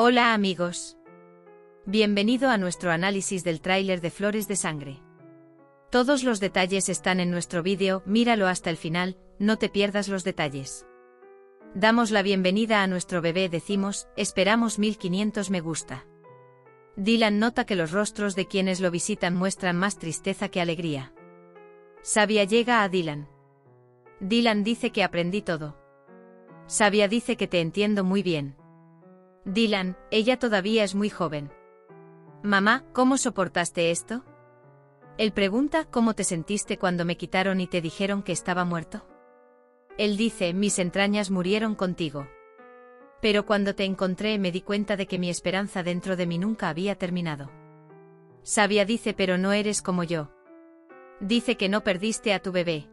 Hola amigos. Bienvenido a nuestro análisis del tráiler de Flores de Sangre. Todos los detalles están en nuestro vídeo, míralo hasta el final, no te pierdas los detalles. Damos la bienvenida a nuestro bebé, decimos, esperamos 1500 me gusta. Dylan nota que los rostros de quienes lo visitan muestran más tristeza que alegría. Sabia llega a Dylan. Dylan dice que aprendí todo. Sabia dice que te entiendo muy bien. Dylan, ella todavía es muy joven. Mamá, ¿cómo soportaste esto? Él pregunta cómo te sentiste cuando me quitaron y te dijeron que estaba muerto. Él dice, mis entrañas murieron contigo. Pero cuando te encontré me di cuenta de que mi esperanza dentro de mí nunca había terminado. Sabia dice, pero no eres como yo. Dice que no perdiste a tu bebé.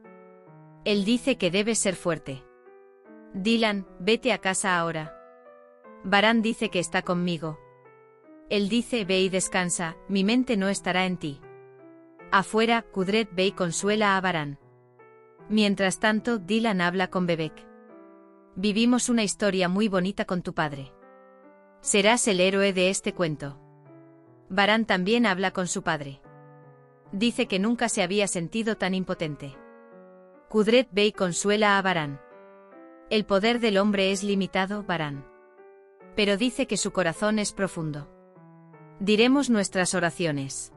Él dice que debes ser fuerte. Dylan, vete a casa ahora. Baran dice que está conmigo. Él dice, ve y descansa, mi mente no estará en ti. Afuera, Kudret ve y consuela a Baran. Mientras tanto, Dylan habla con Bebek. Vivimos una historia muy bonita con tu padre. Serás el héroe de este cuento. Baran también habla con su padre. Dice que nunca se había sentido tan impotente. Kudret ve y consuela a Baran. El poder del hombre es limitado, Baran. Pero dice que su corazón es profundo. Diremos nuestras oraciones.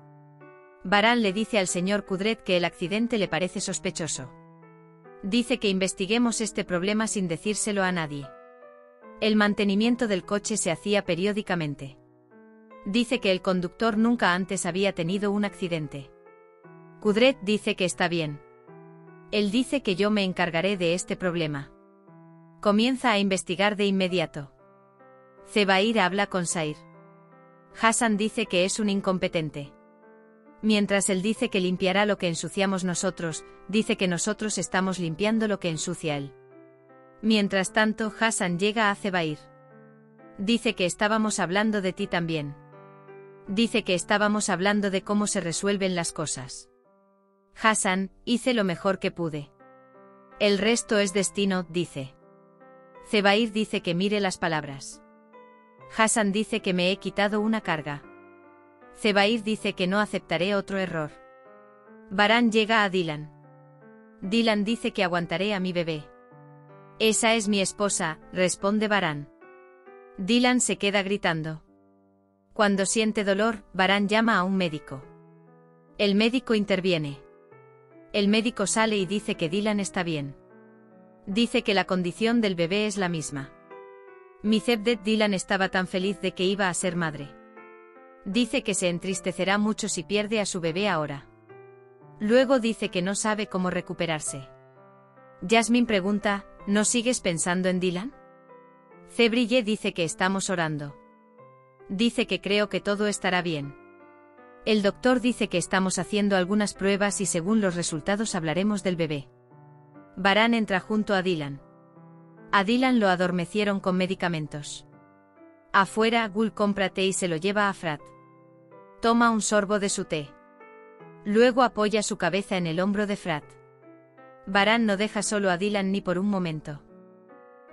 Baran le dice al señor Kudret que el accidente le parece sospechoso. Dice que investiguemos este problema sin decírselo a nadie. El mantenimiento del coche se hacía periódicamente. Dice que el conductor nunca antes había tenido un accidente. Kudret dice que está bien. Él dice que yo me encargaré de este problema. Comienza a investigar de inmediato. Zebair habla con Sair. Hassan dice que es un incompetente. Mientras él dice que limpiará lo que ensuciamos nosotros, dice que nosotros estamos limpiando lo que ensucia él. Mientras tanto, Hassan llega a Zebair. Dice que estábamos hablando de ti también. Dice que estábamos hablando de cómo se resuelven las cosas. Hassan, hice lo mejor que pude. El resto es destino, dice. Zebair dice que mire las palabras. Hassan dice que me he quitado una carga. Zebair dice que no aceptaré otro error. Baran llega a Dylan. Dylan dice que aguantaré a mi bebé. Esa es mi esposa, responde Baran. Dylan se queda gritando. Cuando siente dolor, Baran llama a un médico. El médico interviene. El médico sale y dice que Dylan está bien. Dice que la condición del bebé es la misma. Mizebdet Dylan estaba tan feliz de que iba a ser madre. Dice que se entristecerá mucho si pierde a su bebé ahora. Luego dice que no sabe cómo recuperarse. Jasmine pregunta, ¿no sigues pensando en Dylan? Zebrille dice que estamos orando. Dice que creo que todo estará bien. El doctor dice que estamos haciendo algunas pruebas y según los resultados hablaremos del bebé. Baran entra junto a Dylan. A Dylan lo adormecieron con medicamentos. Afuera, Gul compra té y se lo lleva a Frat. Toma un sorbo de su té. Luego apoya su cabeza en el hombro de Frat. Baran no deja solo a Dylan ni por un momento.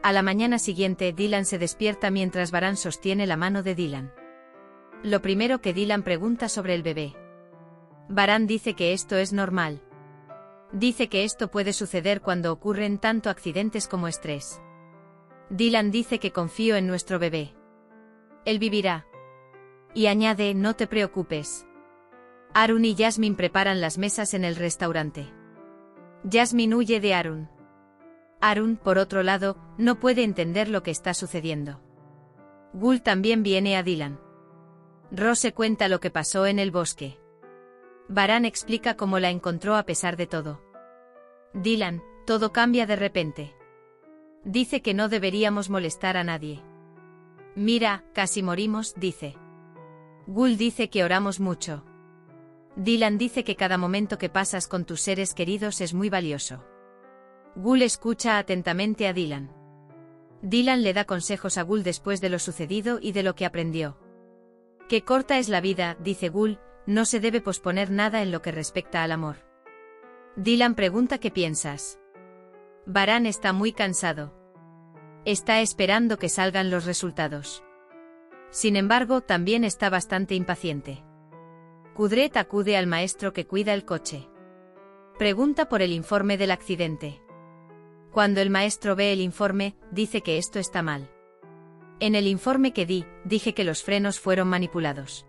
A la mañana siguiente, Dylan se despierta mientras Baran sostiene la mano de Dylan. Lo primero que Dylan pregunta sobre el bebé. Baran dice que esto es normal. Dice que esto puede suceder cuando ocurren tanto accidentes como estrés. Dylan dice que confío en nuestro bebé. Él vivirá. Y añade, no te preocupes. Arun y Jasmine preparan las mesas en el restaurante. Jasmine huye de Arun. Arun, por otro lado, no puede entender lo que está sucediendo. Gul también viene a Dylan. Rose cuenta lo que pasó en el bosque. Baran explica cómo la encontró a pesar de todo. Dylan, todo cambia de repente. Dice que no deberíamos molestar a nadie. Mira, casi morimos, dice. Gul dice que oramos mucho. Dylan dice que cada momento que pasas con tus seres queridos es muy valioso. Gul escucha atentamente a Dylan. Dylan le da consejos a Gul después de lo sucedido y de lo que aprendió. Qué corta es la vida, dice Gul, no se debe posponer nada en lo que respecta al amor. Dylan pregunta qué piensas. Baran está muy cansado. Está esperando que salgan los resultados. Sin embargo, también está bastante impaciente. Kudret acude al maestro que cuida el coche. Pregunta por el informe del accidente. Cuando el maestro ve el informe, dice que esto está mal. En el informe que dije que los frenos fueron manipulados.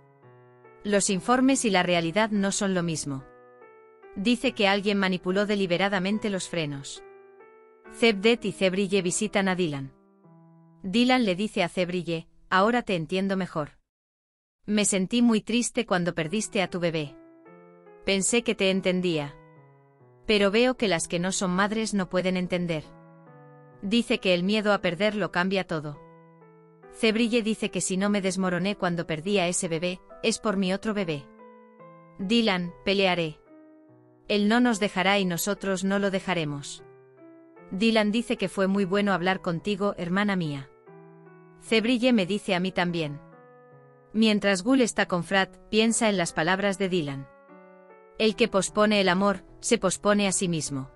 Los informes y la realidad no son lo mismo. Dice que alguien manipuló deliberadamente los frenos. Cevdet y Cebrille visitan a Dylan. Dylan le dice a Cebrille, ahora te entiendo mejor. Me sentí muy triste cuando perdiste a tu bebé. Pensé que te entendía. Pero veo que las que no son madres no pueden entender. Dice que el miedo a perder lo cambia todo. Cebrille dice que si no me desmoroné cuando perdí a ese bebé, es por mi otro bebé. Dylan, pelearé. Él no nos dejará y nosotros no lo dejaremos. Dylan dice que fue muy bueno hablar contigo, hermana mía. Cebrille me dice a mí también. Mientras Gul está con Frat, piensa en las palabras de Dylan. El que pospone el amor, se pospone a sí mismo.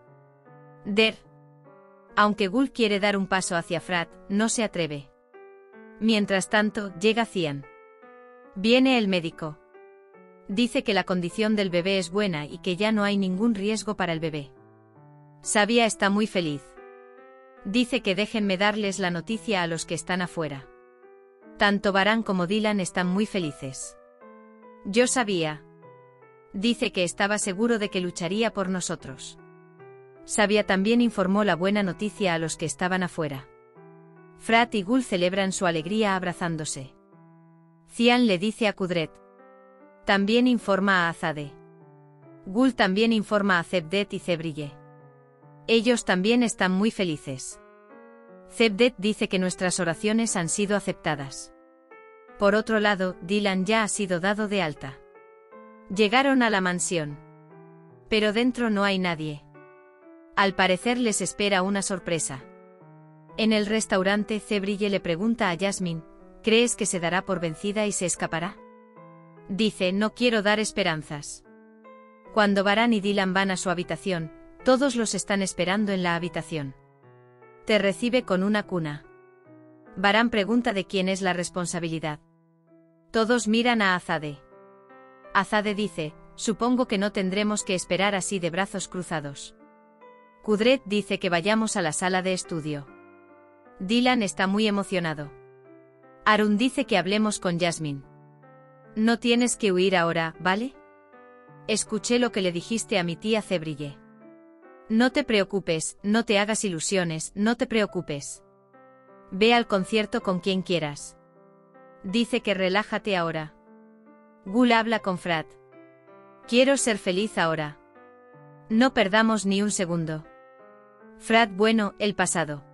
Aunque Gul quiere dar un paso hacia Frat, no se atreve. Mientras tanto, llega Cian. Viene el médico. Dice que la condición del bebé es buena y que ya no hay ningún riesgo para el bebé. Sabia está muy feliz. Dice que déjenme darles la noticia a los que están afuera. Tanto Baran como Dylan están muy felices. Yo sabía. Dice que estaba seguro de que lucharía por nosotros. Sabia también informó la buena noticia a los que estaban afuera. Frat y Gul celebran su alegría abrazándose. Cian le dice a Kudret. También informa a Azade. Gul también informa a Cevdet y Cebrille. Ellos también están muy felices. Cevdet dice que nuestras oraciones han sido aceptadas. Por otro lado, Dylan ya ha sido dado de alta. Llegaron a la mansión. Pero dentro no hay nadie. Al parecer les espera una sorpresa. En el restaurante, Cebrille le pregunta a Jasmine, ¿crees que se dará por vencida y se escapará? Dice, no quiero dar esperanzas. Cuando Baran y Dylan van a su habitación, todos los están esperando en la habitación. Te recibe con una cuna. Baran pregunta de quién es la responsabilidad. Todos miran a Azade. Azade dice, supongo que no tendremos que esperar así de brazos cruzados. Kudret dice que vayamos a la sala de estudio. Dylan está muy emocionado. Arun dice que hablemos con Jasmine. No tienes que huir ahora, ¿vale? Escuché lo que le dijiste a mi tía Cebrille. No te preocupes, no te hagas ilusiones, no te preocupes. Ve al concierto con quien quieras. Dice que relájate ahora. Gul habla con Frat. Quiero ser feliz ahora. No perdamos ni un segundo. Frat, bueno, el pasado.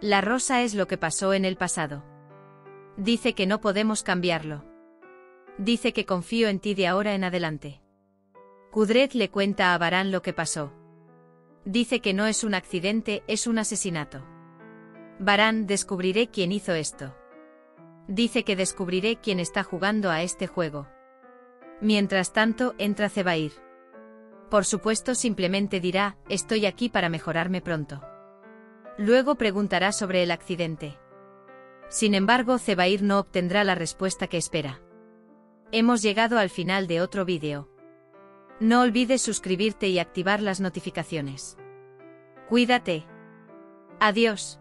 La rosa es lo que pasó en el pasado. Dice que no podemos cambiarlo. Dice que confío en ti de ahora en adelante. Kudret le cuenta a Baran lo que pasó. Dice que no es un accidente, es un asesinato. Baran, descubriré quién hizo esto. Dice que descubriré quién está jugando a este juego. Mientras tanto, entra Zebair. Por supuesto, simplemente dirá, estoy aquí para mejorarme pronto. Luego preguntará sobre el accidente. Sin embargo, Zebair no obtendrá la respuesta que espera. Hemos llegado al final de otro vídeo. No olvides suscribirte y activar las notificaciones. Cuídate. Adiós.